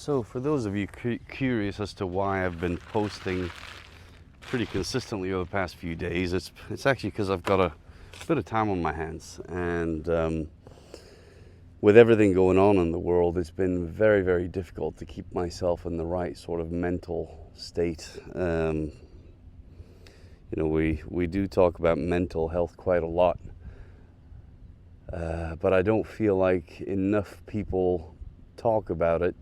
So for those of you curious as to why I've been posting pretty consistently over the past few days, it's actually because I've got a bit of time on my hands, and with everything going on in the world, it's been very, very difficult to keep myself in the right sort of mental state. We do talk about mental health quite a lot, but I don't feel like enough people talk about it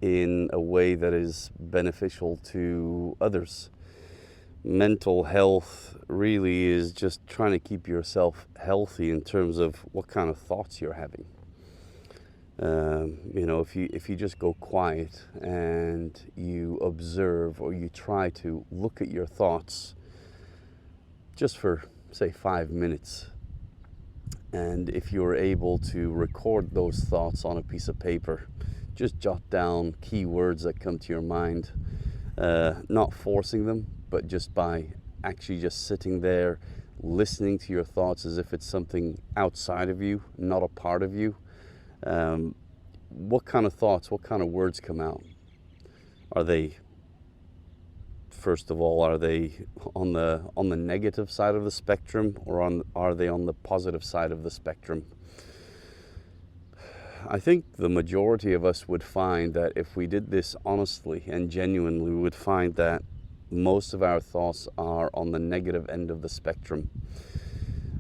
in a way that is beneficial to others. Mental health really is just trying to keep yourself healthy in terms of what kind of thoughts you're having. If you just go quiet and you observe, or you try to look at your thoughts just for, say, 5 minutes, and if you're able to record those thoughts on a piece of paper, just jot down key words that come to your mind, not forcing them, but just by actually just sitting there, listening to your thoughts as if it's something outside of you, not a part of you. What kind of thoughts, what kind of words come out? First of all, are they on the negative side of the spectrum, or are they on the positive side of the spectrum? I think the majority of us would find that if we did this honestly and genuinely, we would find that most of our thoughts are on the negative end of the spectrum.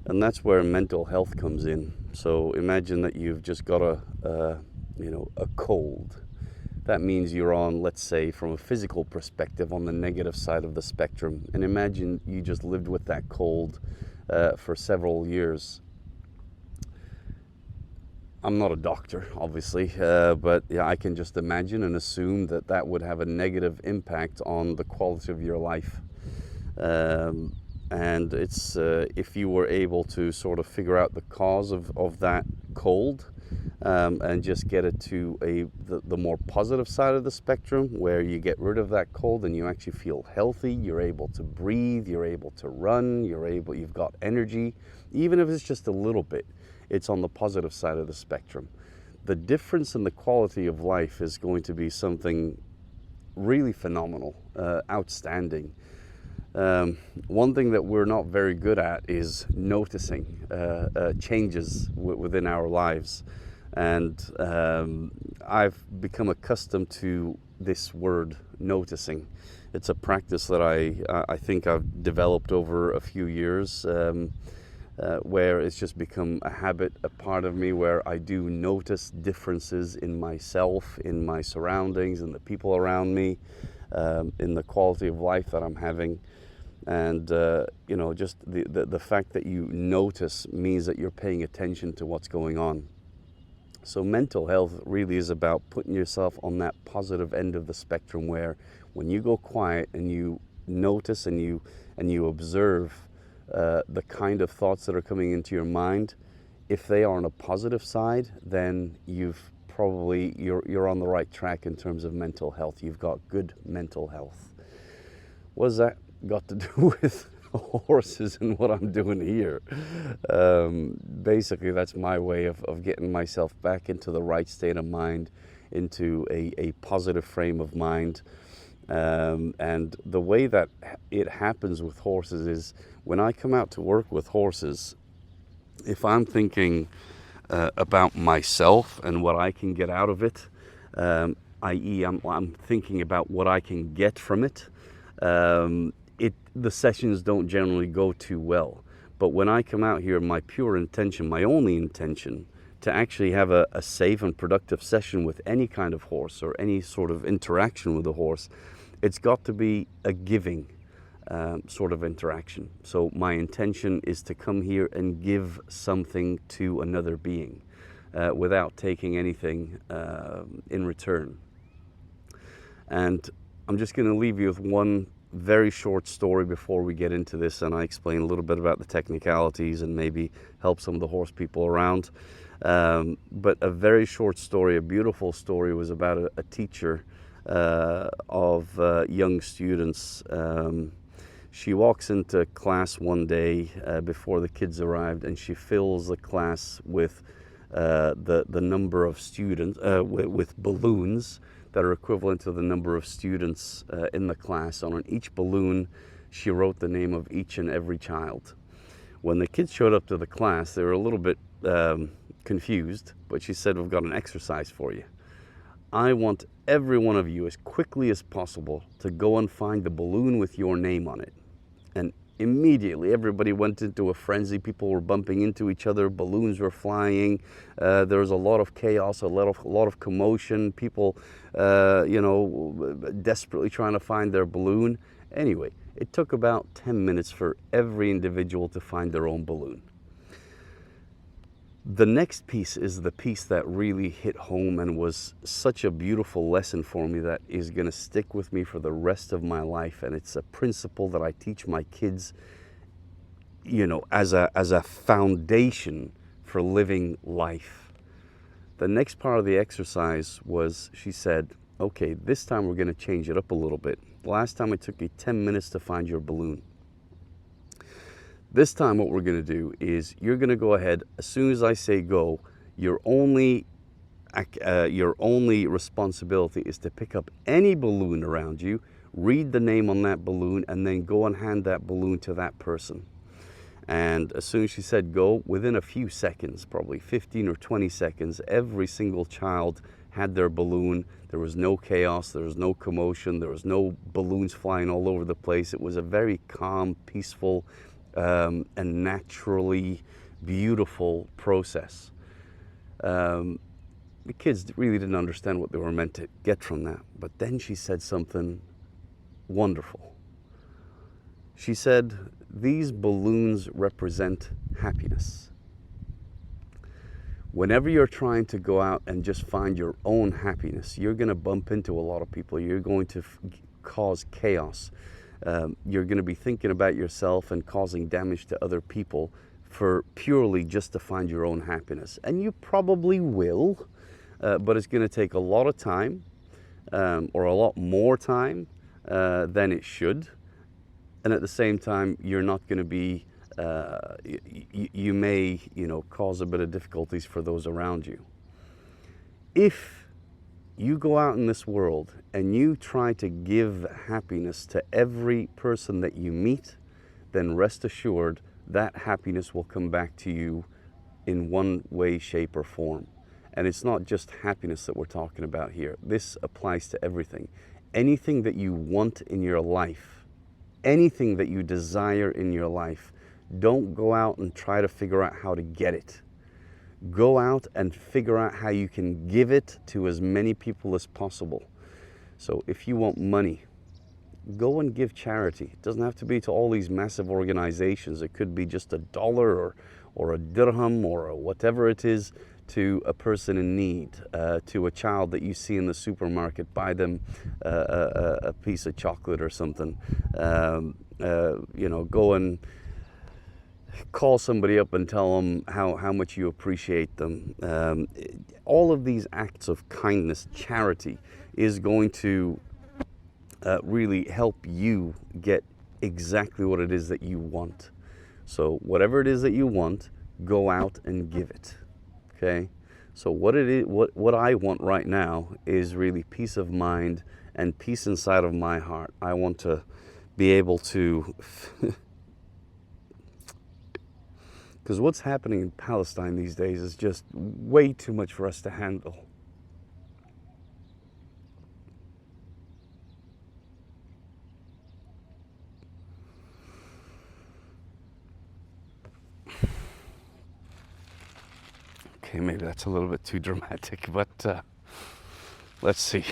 And that's where mental health comes in. So imagine that you've just got a cold. That means you're on, let's say, from a physical perspective, on the negative side of the spectrum. And imagine you just lived with that cold for several years. I'm not a doctor, obviously, but yeah, I can just imagine and assume that would have a negative impact on the quality of your life. And it's if you were able to sort of figure out the cause of that cold, and just get it to the more positive side of the spectrum, where you get rid of that cold and you actually feel healthy, you're able to breathe, you're able to run, you've got energy, even if it's just a little bit. It's on the positive side of the spectrum. The difference in the quality of life is going to be something really phenomenal, outstanding. One thing that we're not very good at is noticing changes within our lives. And I've become accustomed to this word, noticing. It's a practice that I think I've developed over a few years, where it's just become a habit, a part of me, where I do notice differences in myself, in my surroundings, in the people around me, in the quality of life that I'm having. And just the fact that you notice means that you're paying attention to what's going on. So mental health really is about putting yourself on that positive end of the spectrum, where when you go quiet and you notice and you observe the kind of thoughts that are coming into your mind, if they are on a positive side, then you're on the right track in terms of mental health. You've got good mental health. What has that got to do with horses and what I'm doing here? Basically, that's my way of getting myself back into the right state of mind, into a positive frame of mind. And the way that it happens with horses is, when I come out to work with horses, if I'm thinking about myself and what I can get out of it, i.e. I'm thinking about what I can get from it, the sessions don't generally go too well. But when I come out here, my pure intention, my only intention, to actually have a safe and productive session with any kind of horse, or any sort of interaction with a horse, it's got to be a giving sort of interaction. So my intention is to come here and give something to another being without taking anything in return. And I'm just going to leave you with one very short story before we get into this, and I explain a little bit about the technicalities and maybe help some of the horse people around. But a very short story, a beautiful story, was about a teacher of young students. She walks into class one day before the kids arrived, and she fills the class with the number of students with balloons that are equivalent to the number of students in the class. And on each balloon, she wrote the name of each and every child. When the kids showed up to the class, they were a little bit confused, but she said, "We've got an exercise for you. I want every one of you, as quickly as possible, to go and find the balloon with your name on it." And immediately everybody went into a frenzy. People were bumping into each other, balloons were flying, there was a lot of chaos, a lot of commotion, people desperately trying to find their balloon. Anyway, it took about 10 minutes for every individual to find their own balloon. The next piece is the piece that really hit home and was such a beautiful lesson for me that is going to stick with me for the rest of my life. And it's a principle that I teach my kids, as a foundation for living life. The next part of the exercise was, she said, "Okay, this time we're going to change it up a little bit. Last time it took you 10 minutes to find your balloon. This time what we're going to do is you're going to go ahead. As soon as I say go, your only responsibility is to pick up any balloon around you, read the name on that balloon, and then go and hand that balloon to that person." And as soon as she said go, within a few seconds, probably 15 or 20 seconds, every single child had their balloon. There was no chaos, there was no commotion, there was no balloons flying all over the place. It was a very calm, peaceful, and naturally beautiful process. The kids really didn't understand what they were meant to get from that. But then she said something wonderful. She said, "These balloons represent happiness. Whenever you're trying to go out and just find your own happiness, you're going to bump into a lot of people. You're going to cause chaos. You're going to be thinking about yourself and causing damage to other people for purely just to find your own happiness. And you probably will, but it's going to take a lot of time, or a lot more time than it should. And at the same time, you're not going to be, you may, cause a bit of difficulties for those around you. If you go out in this world and you try to give happiness to every person that you meet, then rest assured that happiness will come back to you in one way, shape, or form. And it's not just happiness that we're talking about here. This applies to everything. Anything that you want in your life, anything that you desire in your life, don't go out and try to figure out how to get it. Go out and figure out how you can give it to as many people as possible. So if you want money, go and give charity. It doesn't have to be to all these massive organizations. It could be just $1 or a dirham or whatever it is, to a person in need, to a child that you see in the supermarket. Buy them a piece of chocolate or something. Go and call somebody up and tell them how much you appreciate them. All of these acts of kindness, charity, is going to really help you get exactly what it is that you want. So whatever it is that you want, go out and give it. Okay? So what I want right now is really peace of mind and peace inside of my heart. I want to be able to because what's happening in Palestine these days is just way too much for us to handle. Okay, maybe that's a little bit too dramatic, but let's see.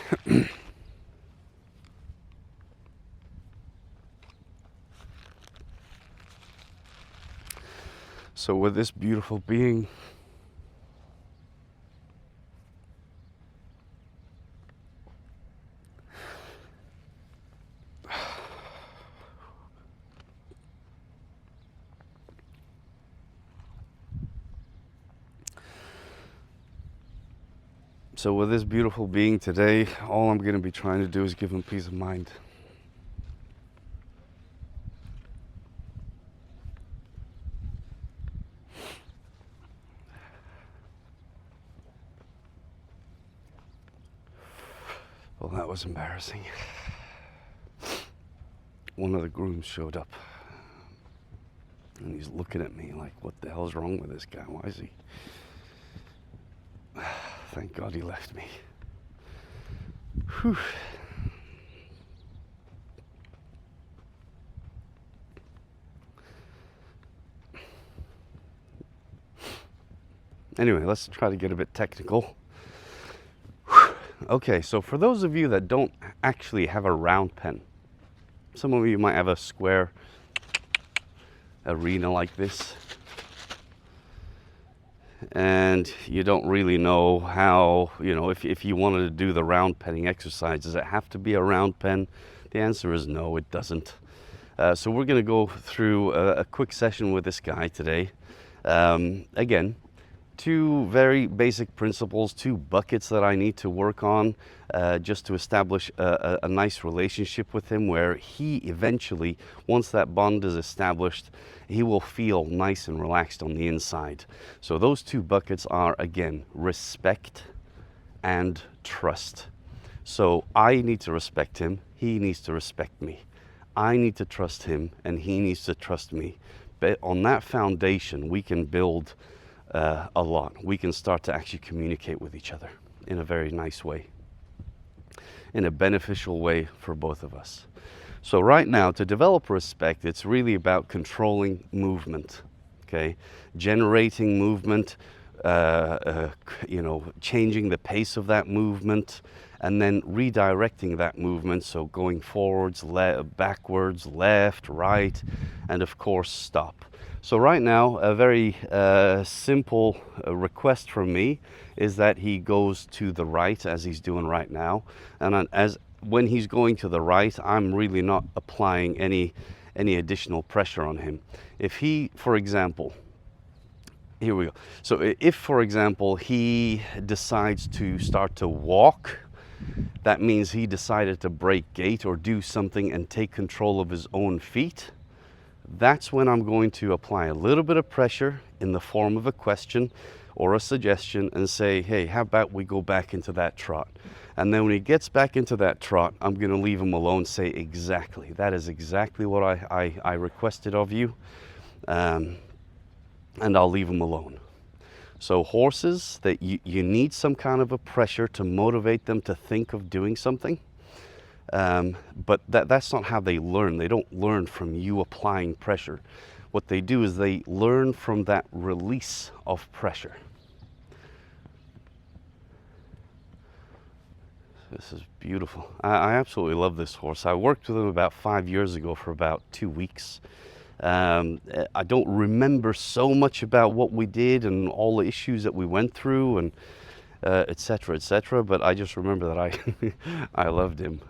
So with this beautiful being, today, all I'm going to be trying to do is give him peace of mind. was embarrassing. One of the grooms showed up, and he's looking at me like, what the hell's wrong with this guy? Why is he? Thank God he left me. Whew. Anyway, let's try to get a bit technical. Okay, so for those of you that don't actually have a round pen, some of you might have a square arena like this, and you don't really know how, if you wanted to do the round penning exercise, does it have to be a round pen? The answer is no, it doesn't. So we're going to go through a quick session with this guy today. Again, two very basic principles, two buckets that I need to work on just to establish a nice relationship with him, where he eventually, once that bond is established, he will feel nice and relaxed on the inside. So those two buckets are, again, respect and trust. So I need to respect him, he needs to respect me. I need to trust him and he needs to trust me. But on that foundation, we can build a lot. We can start to actually communicate with each other in a very nice way, in a beneficial way for both of us. So right now, to develop respect, it's really about controlling movement, okay? Generating movement, changing the pace of that movement, and then redirecting that movement. So going forwards, backwards, left, right, and of course, stop. So right now, a very simple request from me is that he goes to the right, as he's doing right now. And when he's going to the right, I'm really not applying any additional pressure on him. If he, for example, here we go. So if, for example, he decides to start to walk, that means he decided to break gait or do something and take control of his own feet. That's when I'm going to apply a little bit of pressure in the form of a question or a suggestion and say, hey, how about we go back into that trot? And then when he gets back into that trot, I'm going to leave him alone, say, exactly. That is exactly what I requested of you. And I'll leave him alone. So horses, that you need some kind of a pressure to motivate them to think of doing something. But that's not how they learn. They don't learn from you applying pressure. What they do is they learn from that release of pressure. This is beautiful. I absolutely love this horse. I worked with him about 5 years ago for about 2 weeks. I don't remember so much about what we did and all the issues that we went through and etc., but I just remember that I loved him.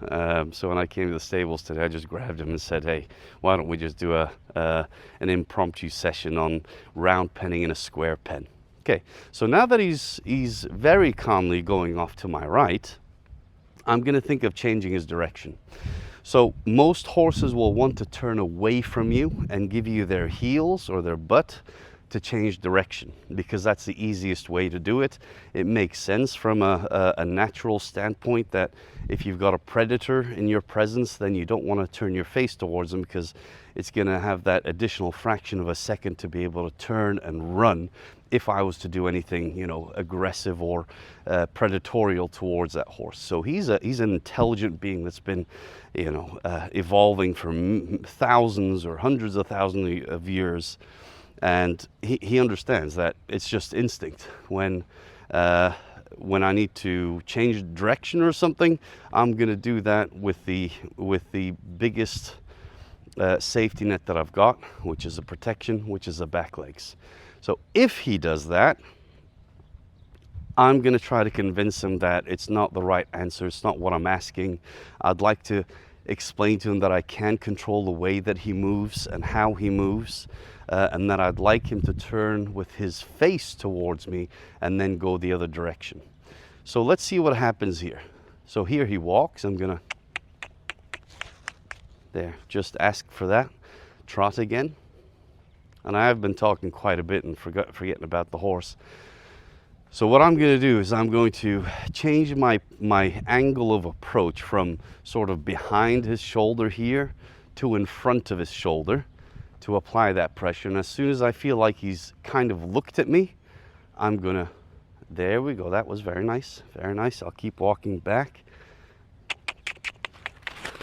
So when I came to the stables today, I just grabbed him and said, hey, why don't we just do an impromptu session on round penning in a square pen? Okay, so now that he's very calmly going off to my right, I'm going to think of changing his direction. So most horses will want to turn away from you and give you their heels or their butt to change direction, because that's the easiest way to do it. It makes sense from a natural standpoint that if you've got a predator in your presence, then you don't want to turn your face towards them, because it's going to have that additional fraction of a second to be able to turn and run if I was to do anything, aggressive or predatorial towards that horse. So he's an intelligent being that's been, evolving for thousands or hundreds of thousands of years. And he understands that it's just instinct. When I need to change direction or something, I'm going to do that with the biggest safety net that I've got, which is a protection, which is the back legs. So if he does that, I'm going to try to convince him that it's not the right answer. It's not what I'm asking. I'd like to explain to him that I can control the way that he moves and how he moves. And that I'd like him to turn with his face towards me and then go the other direction. So let's see what happens here. So here he walks. I'm gonna, there, just ask for that. Trot again. And I have been talking quite a bit and forgetting about the horse. So what I'm going to do is I'm going to change my angle of approach from sort of behind his shoulder here to in front of his shoulder to apply that pressure. And as soon as I feel like he's kind of looked at me, I'm going to, there we go. That was very nice. Very nice. I'll keep walking back.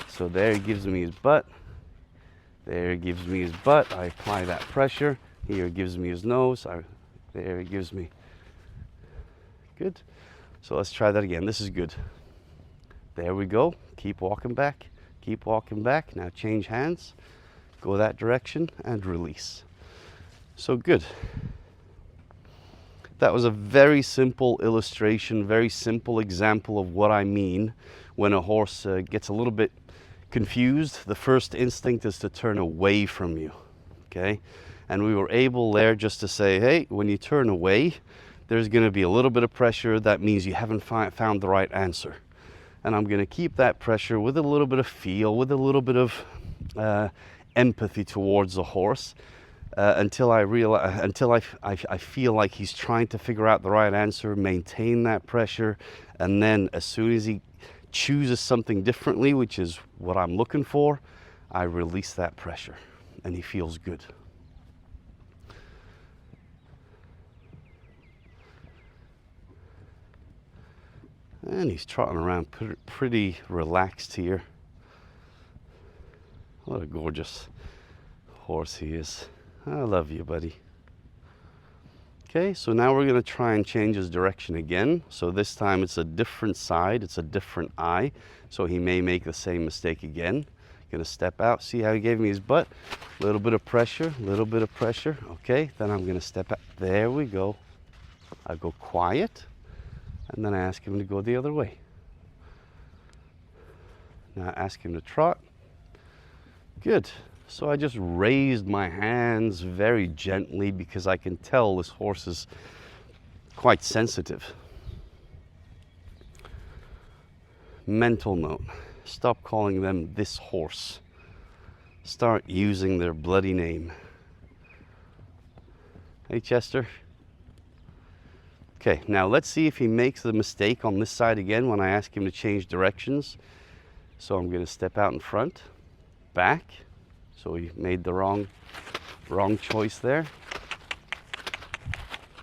So there he gives me his butt. There he gives me his butt. I apply that pressure. Here he gives me his nose. There he gives me. Good. So let's try that again. This is good. There we go. Keep walking back. Keep walking back. Now change hands. Go that direction and release. So good. That was a very simple illustration, very simple example of what I mean when a horse gets a little bit confused. The first instinct is to turn away from you. Okay? And we were able there just to say, hey, when you turn away, there's going to be a little bit of pressure. That means you haven't found the right answer. And I'm going to keep that pressure with a little bit of feel, with a little bit of empathy towards the horse until I realize, until I feel like he's trying to figure out the right answer, maintain that pressure, and then as soon as he chooses something differently, which is what I'm looking for, I release that pressure, and he feels good. And he's trotting around pretty relaxed here. What a gorgeous horse he is. I love you, buddy. Okay, so now we're going to try and change his direction again. So this time it's a different side, it's a different eye. So he may make the same mistake again. Going to step out, see how he gave me his butt? A little bit of pressure, a little bit of pressure. Okay, then I'm going to step out. There we go. I go quiet. And then I ask him to go the other way. Now I ask him to trot. Good. So I just raised my hands very gently because I can tell this horse is quite sensitive. Mental note. Stop calling them this horse. Start using their bloody name. Hey, Chesyer. Okay, now let's see if he makes the mistake on this side again when I ask him to change directions. So I'm going to step out in front, back. So he made the wrong choice there.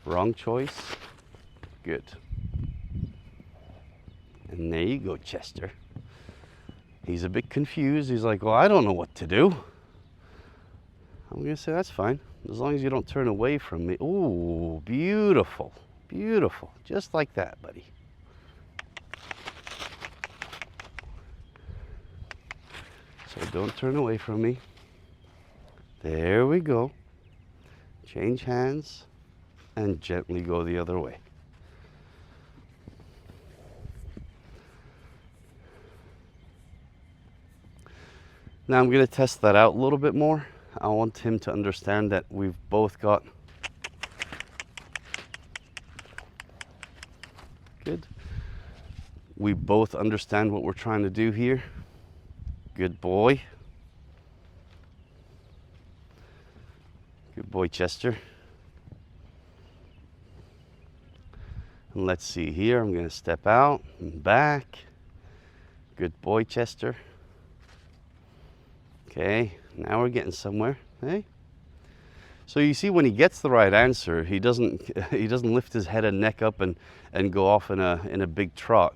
Wrong choice. Good. And there you go, Chesyer. He's a bit confused. He's like, well, I don't know what to do. I'm going to say, that's fine. As long as you don't turn away from me. Ooh, beautiful. Beautiful, just like that, buddy. So don't turn away from me. There we go. Change hands and gently go the other way. Now I'm going to test that out a little bit more. I want him to understand that we've both got good. We both understand what we're trying to do here. Good boy. Good boy, Chesyer. And let's see here. I'm going to step out and back. Good boy, Chesyer. Okay, now we're getting somewhere. Hey. So you see, when he gets the right answer, he doesn't lift his head and neck up and go off in a big trot.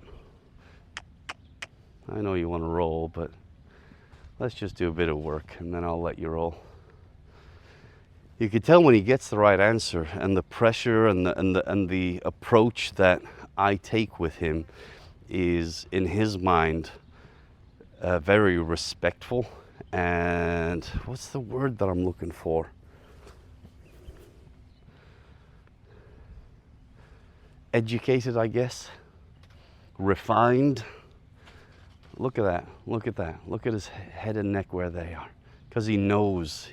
I know you want to roll, but let's just do a bit of work and then I'll let you roll. You can tell when he gets the right answer, and the pressure and the approach that I take with him is, in his mind, very respectful. And what's the word that I'm looking for? Educated, I guess. Refined. Look at that. Look at that. Look at his head and neck where they are. Because he knows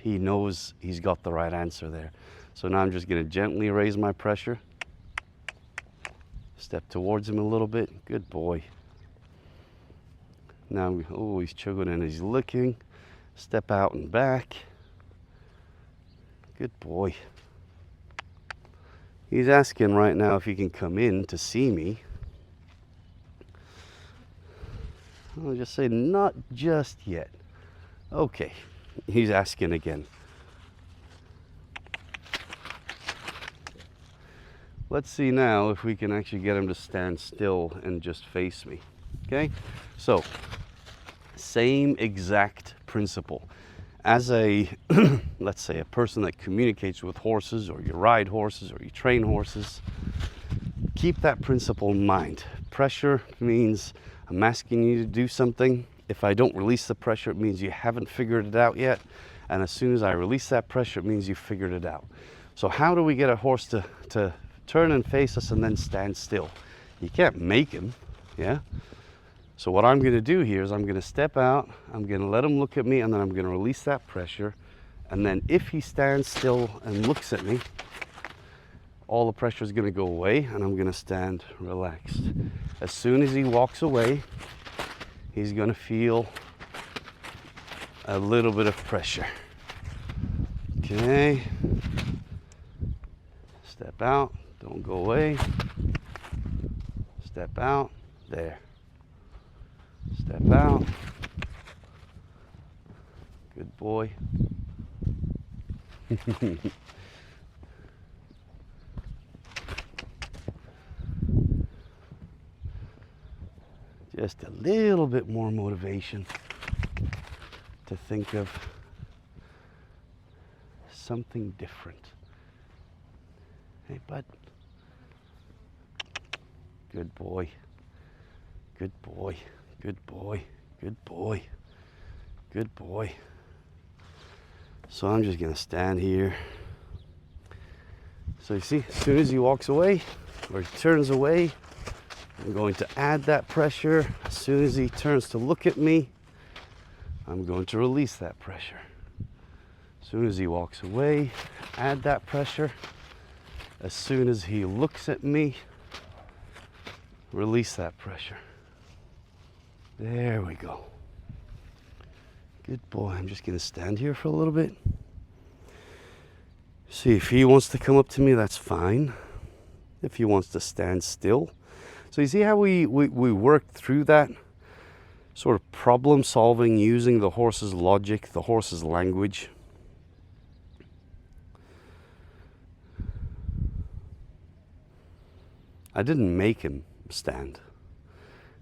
he's got the right answer there. So now I'm just going to gently raise my pressure. Step towards him a little bit. Good boy. Now, oh, he's chugging and he's licking. Step out and back. Good boy. He's asking right now if he can come in to see me. I'll just say, not just yet. Okay, he's asking again. Let's see now if we can actually get him to stand still and just face me. Okay, so same exact principle. As a, let's say, a person that communicates with horses, or you ride horses, or you train horses, keep that principle in mind. Pressure means I'm asking you to do something. If I don't release the pressure, it means you haven't figured it out yet. And as soon as I release that pressure, it means you figured it out. So how do we get a horse to turn and face us and then stand still? You can't make him, yeah? So what I'm going to do here is I'm going to step out, I'm going to let him look at me, and then I'm going to release that pressure. And then if he stands still and looks at me, all the pressure is going to go away, and I'm going to stand relaxed. As soon as he walks away, he's going to feel a little bit of pressure. Okay. Step out, don't go away. Step out, there. Step out. Good boy. Just a little bit more motivation to think of something different. Hey, bud. Good boy. Good boy. Good boy. Good boy. Good boy. So I'm just going to stand here. So you see, as soon as he walks away or he turns away, I'm going to add that pressure. As soon as he turns to look at me, I'm going to release that pressure. As soon as he walks away, add that pressure. As soon as he looks at me, release that pressure. There we go. Good boy. I'm just going to stand here for a little bit. See, if he wants to come up to me, that's fine. If he wants to stand still. So you see how we work through that sort of problem solving using the horse's logic, the horse's language. I didn't make him stand.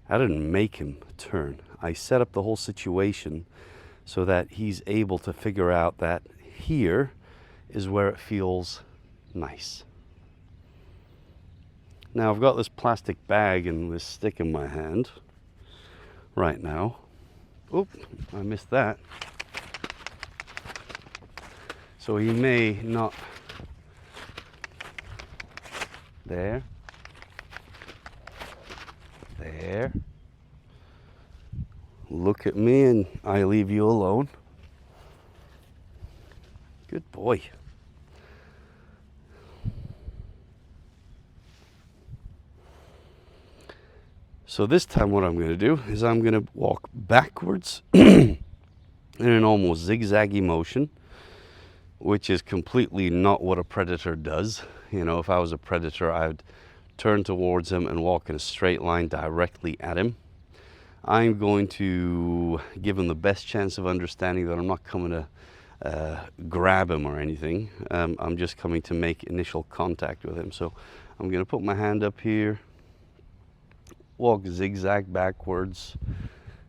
I didn't make him turn. I set up the whole situation so that he's able to figure out that here is where it feels nice. Now I've got this plastic bag and this stick in my hand right now. Oop, I missed that. So he may not. There. There. Look at me and I leave you alone. Good boy. So this time what I'm going to do is I'm going to walk backwards in an almost zigzaggy motion, which is completely not what a predator does. You know, if I was a predator, I would turn towards him and walk in a straight line directly at him. I'm going to give him the best chance of understanding that I'm not coming to grab him or anything. I'm just coming to make initial contact with him. So I'm going to put my hand up here, walk zigzag backwards,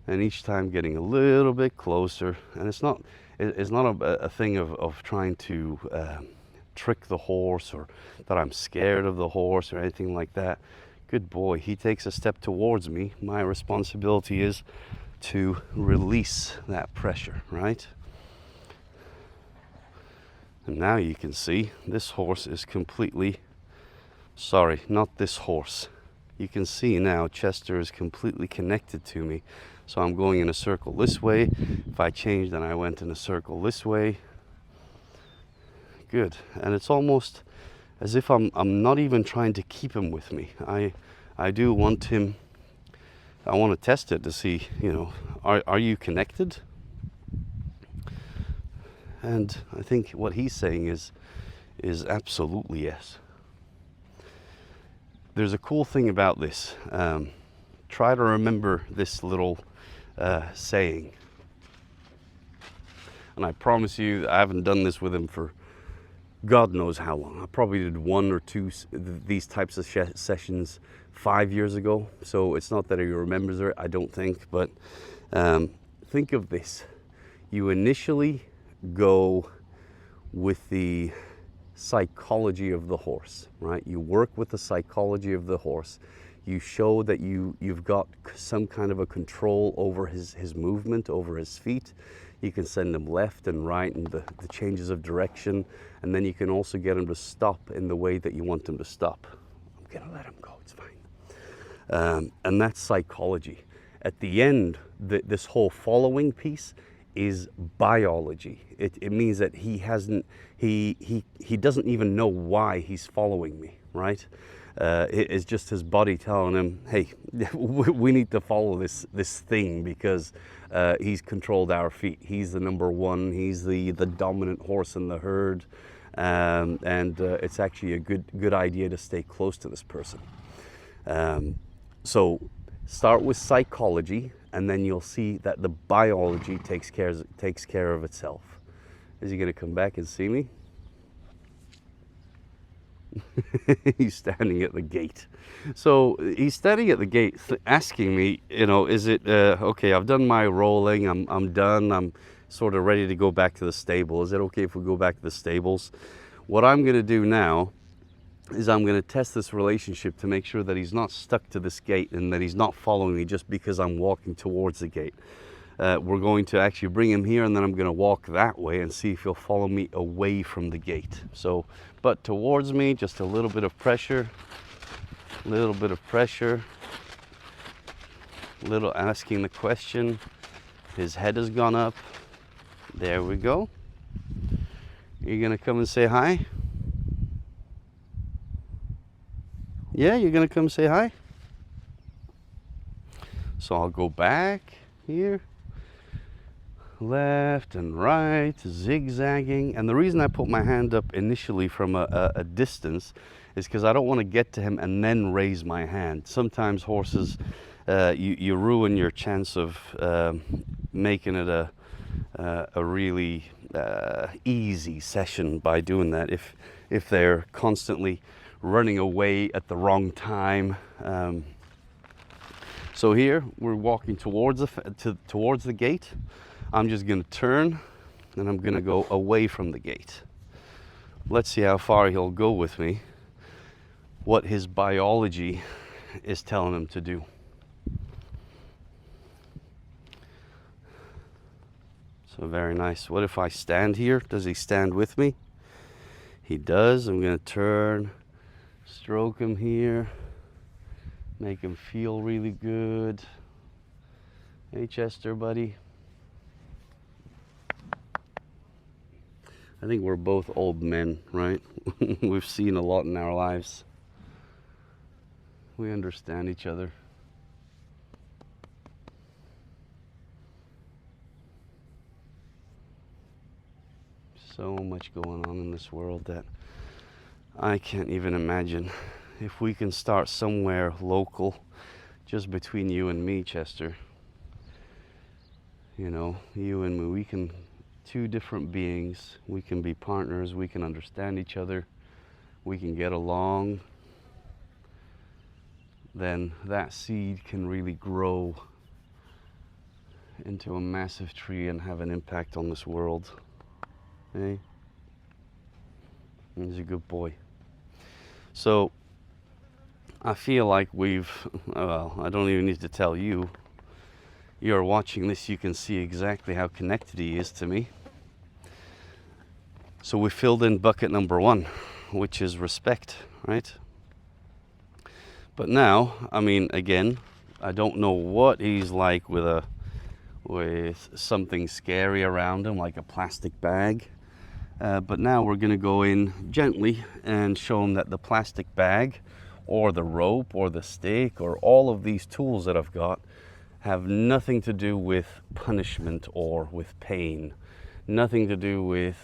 and each time getting a little bit closer. And it's not a thing of trying to trick the horse or that I'm scared of the horse or anything like that. Good boy. He takes a step towards me. My responsibility is to release that pressure, right? And now you can see this horse is completely, sorry, not this horse. You can see now Chesyer is completely connected to me. So I'm going in a circle this way. If I changed, then I went in a circle this way. Good. And it's almost as if I'm not even trying to keep him with me. I do want him, I want to test it to see, you know, are you connected? And I think what he's saying is absolutely yes. There's a cool thing about this. Try to remember this little saying. And I promise you, I haven't done this with him for God knows how long. I probably did 1 or 2 these types of sessions 5 years ago. So it's not that he remembers it, I don't think. But think of this. You initially go with the psychology of the horse, right? You work with the psychology of the horse. You show that you've got some kind of a control over his movement, over his feet. You can send him left and right and the changes of direction. And then you can also get him to stop in the way that you want him to stop. I'm gonna let him go, it's fine. And that's psychology. At the end, this whole following piece is biology. It means that he doesn't even know why he's following me, right? It's just his body telling him, hey, we need to follow this thing because he's controlled our feet. He's the number one. He's the dominant horse in the herd, and it's actually a good idea to stay close to this person. So start with psychology, and then you'll see that the biology takes care of itself. Is he going to come back and see me? He's standing at the gate. So he's standing at the gate asking me, you know, is it okay, I've done my rolling, I'm done, I'm sort of ready to go back to the stable. Is it okay if we go back to the stables? What I'm going to do now is I'm going to test this relationship to make sure that he's not stuck to this gate and that he's not following me just because I'm walking towards the gate. We're going to actually bring him here, and then I'm going to walk that way and see if he'll follow me away from the gate. So, but towards me, just a little bit of pressure, little asking the question. His head has gone up. There we go. You're going to come and say hi? Yeah, you're going to come say hi? So I'll go back here. Left and right, zigzagging. And the reason I put my hand up initially from a distance is because I don't want to get to him and then raise my hand. Sometimes horses, you ruin your chance of making it a really easy session by doing that if they're constantly running away at the wrong time. So here we're walking towards the gate. I'm just going to turn and I'm going to go away from the gate. Let's see how far he'll go with me, what his biology is telling him to do. So very nice. What if I stand here? Does he stand with me? He does. I'm going to turn, stroke him here, make him feel really good. Hey, Chester, buddy. I think we're both old men, right? We've seen a lot in our lives. We understand each other. So much going on in this world that I can't even imagine. If we can start somewhere local, just between you and me, Chester. You know, you and me, we can, two different beings, we can be partners, we can understand each other, we can get along, then that seed can really grow into a massive tree and have an impact on this world. Hey? He's a good boy. So, I feel like well, I don't even need to tell you. You're watching this, you can see exactly how connected he is to me. So we filled in bucket number 1, which is respect, right? But now, I mean, again, I don't know what he's like with something scary around him, like a plastic bag. But now we're going to go in gently and show him that the plastic bag or the rope or the stick or all of these tools that I've got have nothing to do with punishment or with pain. Nothing to do with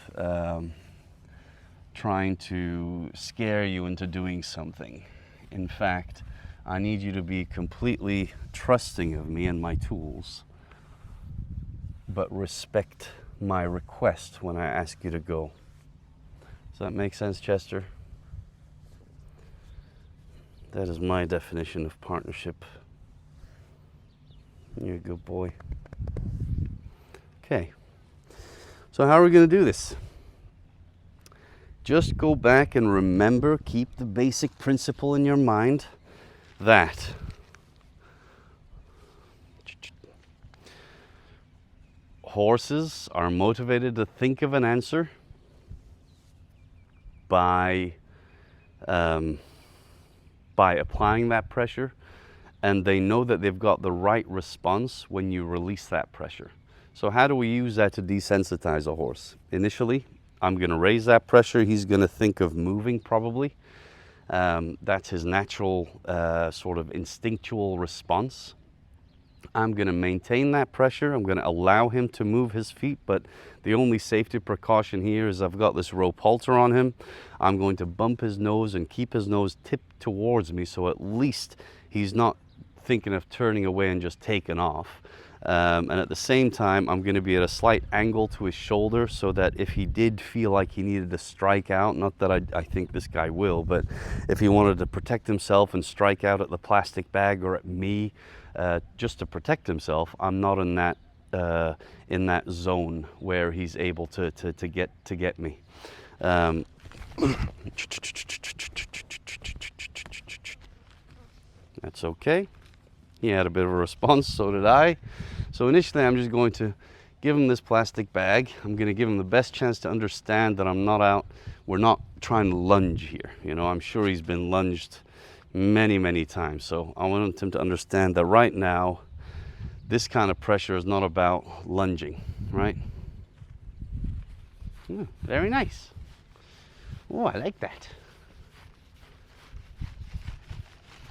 trying to scare you into doing something. In fact, I need you to be completely trusting of me and my tools, but respect my request when I ask you to go. Does that make sense, Chesyer? That is my definition of partnership. You're a good boy. Okay. So how are we going to do this? Just go back and remember, keep the basic principle in your mind that horses are motivated to think of an answer by applying that pressure, and they know that they've got the right response when you release that pressure. So how do we use that to desensitize a horse? Initially, I'm going to raise that pressure. He's going to think of moving probably. That's his natural sort of instinctual response. I'm going to maintain that pressure. I'm going to allow him to move his feet, but the only safety precaution here is I've got this rope halter on him. I'm going to bump his nose and keep his nose tipped towards me, so at least he's not thinking of turning away and just taking off. And at the same time, I'm going to be at a slight angle to his shoulder so that if he did feel like he needed to strike out, not that I think this guy will, but if he wanted to protect himself and strike out at the plastic bag or at me, just to protect himself, I'm not in that zone where he's able to get me. That's okay. He had a bit of a response, so did I. So initially I'm just going to give him this plastic bag. I'm going to give him the best chance to understand that we're not trying to lunge here. You know, I'm sure he's been lunged many times. So I want him to understand that right now, this kind of pressure is not about lunging, right? Very nice. Oh, I like that.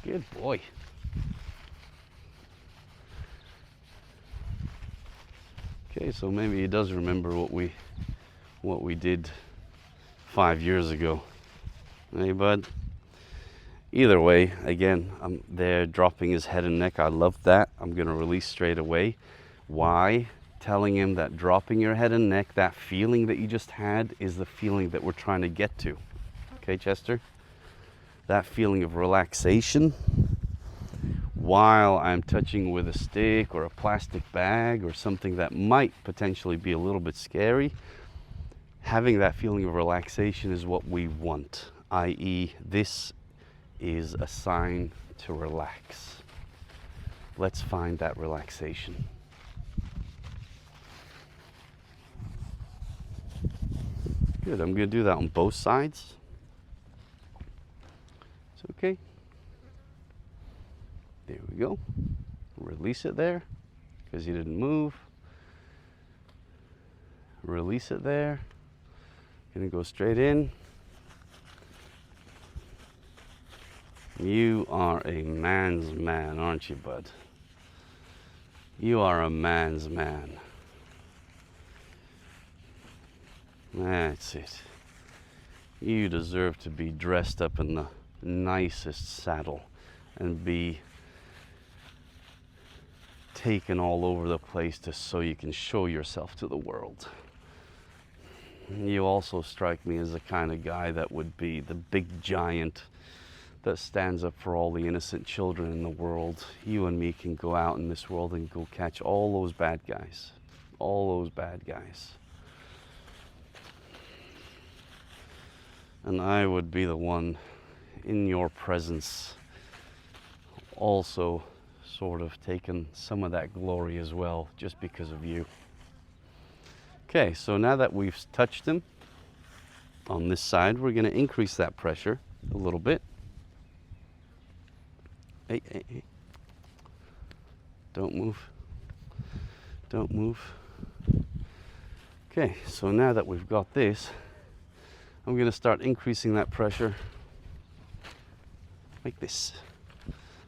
Good boy. Okay, so maybe he does remember what we did 5 years ago. Hey, bud? Either way, again, I'm there dropping his head and neck. I love that. I'm going to release straight away. Why? Telling him that dropping your head and neck, that feeling that you just had, is the feeling that we're trying to get to. Okay, Chesyer? That feeling of relaxation while I'm touching with a stick or a plastic bag or something that might potentially be a little bit scary. Having that feeling of relaxation is what we want, i.e., this is a sign to relax. Let's find that relaxation. Good, I'm going to do that on both sides. It's okay. There we go. Release it there, because you didn't move. Release it there. Gonna go straight in. You are a man's man, aren't you, bud? You are a man's man. That's it. You deserve to be dressed up in the nicest saddle and be taken all over the place so you can show yourself to the world. You also strike me as the kind of guy that would be the big giant that stands up for all the innocent children in the world. You and me can go out in this world and go catch all those bad guys. All those bad guys. And I would be the one in your presence also sort of taking some of that glory as well, just because of you. Okay, so now that we've touched him on this side, we're going to increase that pressure a little bit. Hey, hey, hey. Don't move. Don't move. Okay, so now that we've got this, I'm going to start increasing that pressure like this.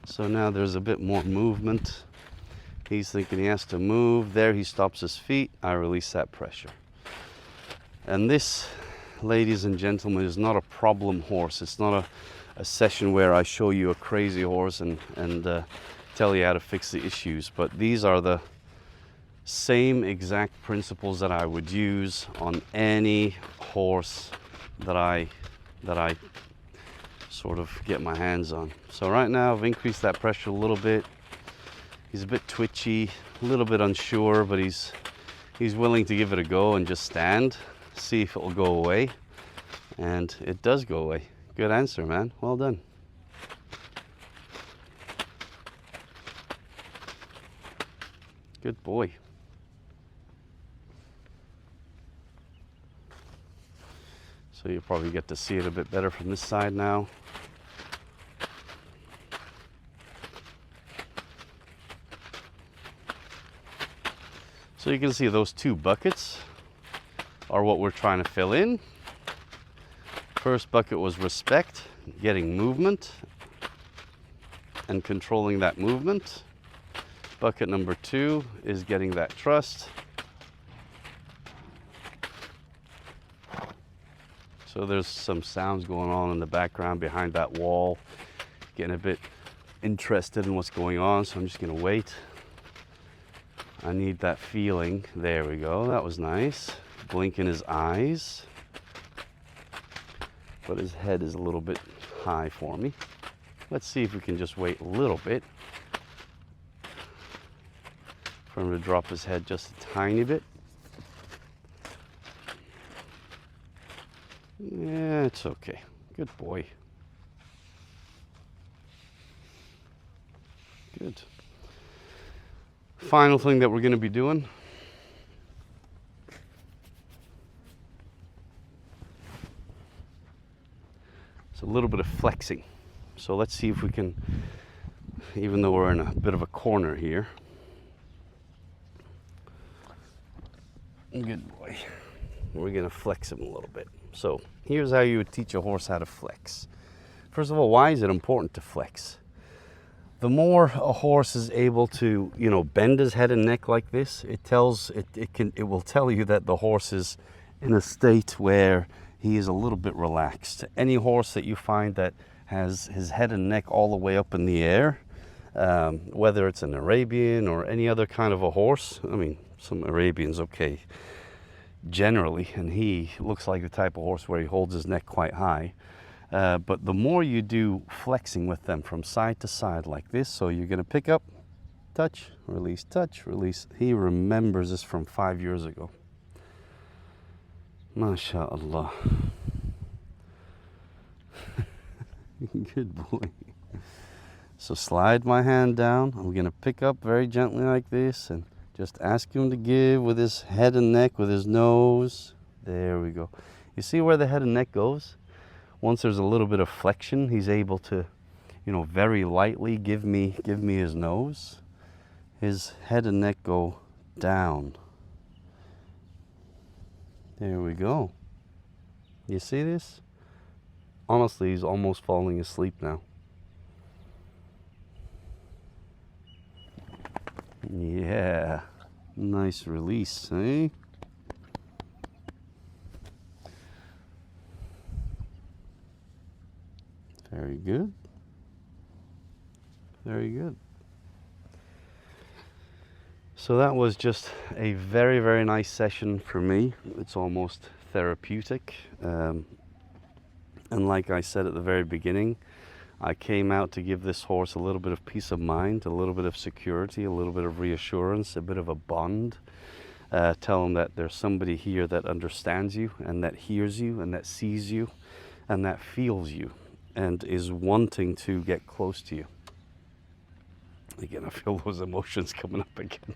So now there's a bit more movement. He's thinking he has to move. There he stops his feet. I release that pressure. And this ladies and gentlemen, is not a problem horse. It's not a session where I show you a crazy horse and tell you how to fix the issues. But these are the same exact principles that I would use on any horse that I sort of get my hands on. So right now I've increased that pressure a little bit. He's a bit twitchy, a little bit unsure, but he's willing to give it a go and just stand, see if it'll go away. And it does go away. Good answer, man. Well done. Good boy. So you'll probably get to see it a bit better from this side now. So you can see those two buckets are what we're trying to fill in. First bucket was respect, getting movement and controlling that movement. Bucket number 2 is getting that trust. So there's some sounds going on in the background behind that wall. Getting a bit interested in what's going on, so I'm just gonna wait. I need that feeling. There we go, that was nice. Blinking his eyes. But his head is a little bit high for me. Let's see if we can just wait a little bit for him to drop his head just a tiny bit. Yeah, it's okay. Good boy. Good. Final thing that we're going to be doing. It's a little bit of flexing. So let's see if we can, even though we're in a bit of a corner here. Good boy. We're going to flex him a little bit. So here's how you would teach a horse how to flex. First of all, why is it important to flex? The more a horse is able to, bend his head and neck like this, it will tell you that the horse is in a state where he is a little bit relaxed. Any horse that you find that has his head and neck all the way up in the air, whether it's an Arabian or any other kind of a horse, I mean, some Arabians, okay, generally, and he looks like the type of horse where he holds his neck quite high. But the more you do flexing with them from side to side like this, so you're going to pick up, touch, release, touch, release. He remembers this from 5 years ago. MashaAllah. Good boy. So slide my hand down. I'm going to pick up very gently like this and just ask him to give with his head and neck, with his nose. There we go. You see where the head and neck goes? Once there's a little bit of flexion, he's able to, very lightly give me his nose. His head and neck go down. There we go. You see this? Honestly, he's almost falling asleep now. Yeah, nice release, eh? Very good. Very good. So that was just a very, very nice session for me. It's almost therapeutic. And like I said at the very beginning, I came out to give this horse a little bit of peace of mind, a little bit of security, a little bit of reassurance, a bit of a bond. Tell him that there's somebody here that understands you and that hears you and that sees you and that feels you and is wanting to get close to you. Again, I feel those emotions coming up again.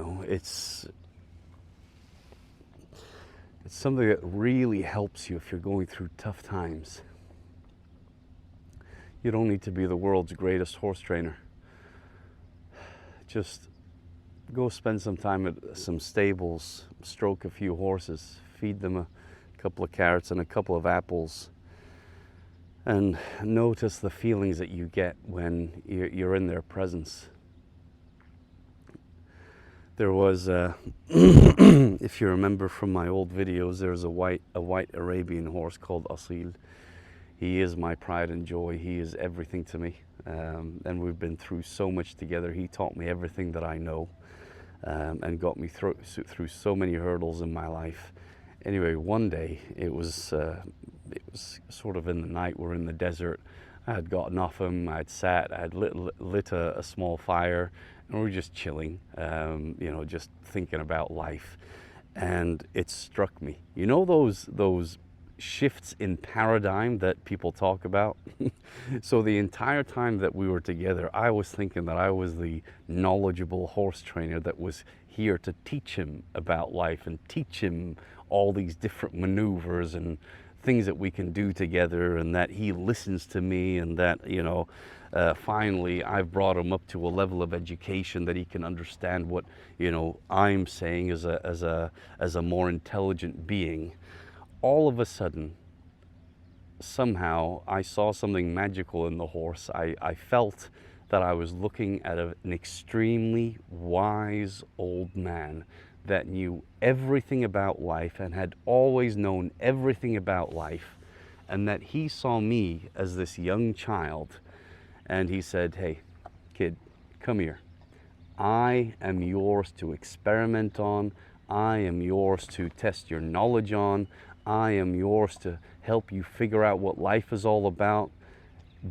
It's something that really helps you if you're going through tough times. You don't need to be the world's greatest horse trainer. Just go spend some time at some stables, stroke a few horses, feed them a couple of carrots and a couple of apples, and notice the feelings that you get when you're in their presence. There was, if you remember from my old videos, there's a white Arabian horse called Asil. He is my pride and joy. He is everything to me. And we've been through so much together. He taught me everything that I know, and got me through so many hurdles in my life. Anyway, one day, it was sort of in the night, we're in the desert. I had gotten off him, I'd sat, I had lit a small fire, and we were just chilling, you know, just thinking about life. And it struck me, you know, those shifts in paradigm that people talk about? So the entire time that we were together, I was thinking that I was the knowledgeable horse trainer that was here to teach him about life and teach him all these different maneuvers and things that we can do together, and that he listens to me, and that, you know, finally I've brought him up to a level of education that he can understand what, you know, I'm saying as a more intelligent being. All of a sudden, somehow I saw something magical in the horse. I felt that I was looking at an extremely wise old man that knew everything about life and had always known everything about life, and that he saw me as this young child, and he said, "Hey, kid, come here. I am yours to experiment on. I am yours to test your knowledge on. I am yours to help you figure out what life is all about.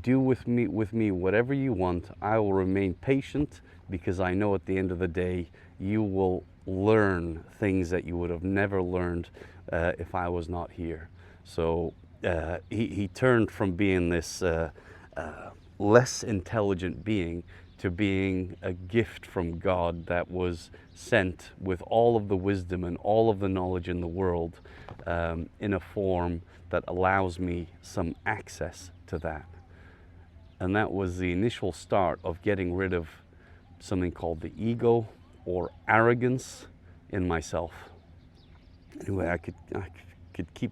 Do with me whatever you want. I will remain patient, because I know at the end of the day you will learn things that you would have never learned if I was not here." So he turned from being this less intelligent being to being a gift from God that was sent with all of the wisdom and all of the knowledge in the world, in a form that allows me some access to that. And that was the initial start of getting rid of something called the ego or arrogance in myself. Anyway, I could keep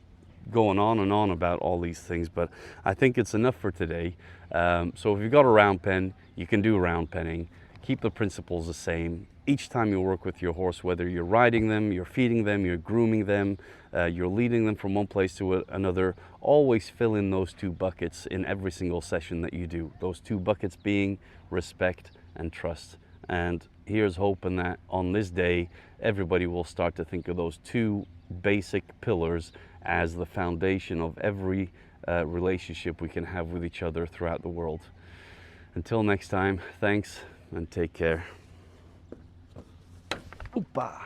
going on and on about all these things, but I think it's enough for today. So if you've got a round pen, you can do round penning. Keep the principles the same. Each time you work with your horse, whether you're riding them, you're feeding them, you're grooming them, you're leading them from one place to another, always fill in those two buckets in every single session that you do. Those two buckets being respect and trust. And here's hoping that on this day, everybody will start to think of those two basic pillars as the foundation of every relationship we can have with each other throughout the world. Until next time, thanks and take care. Opa!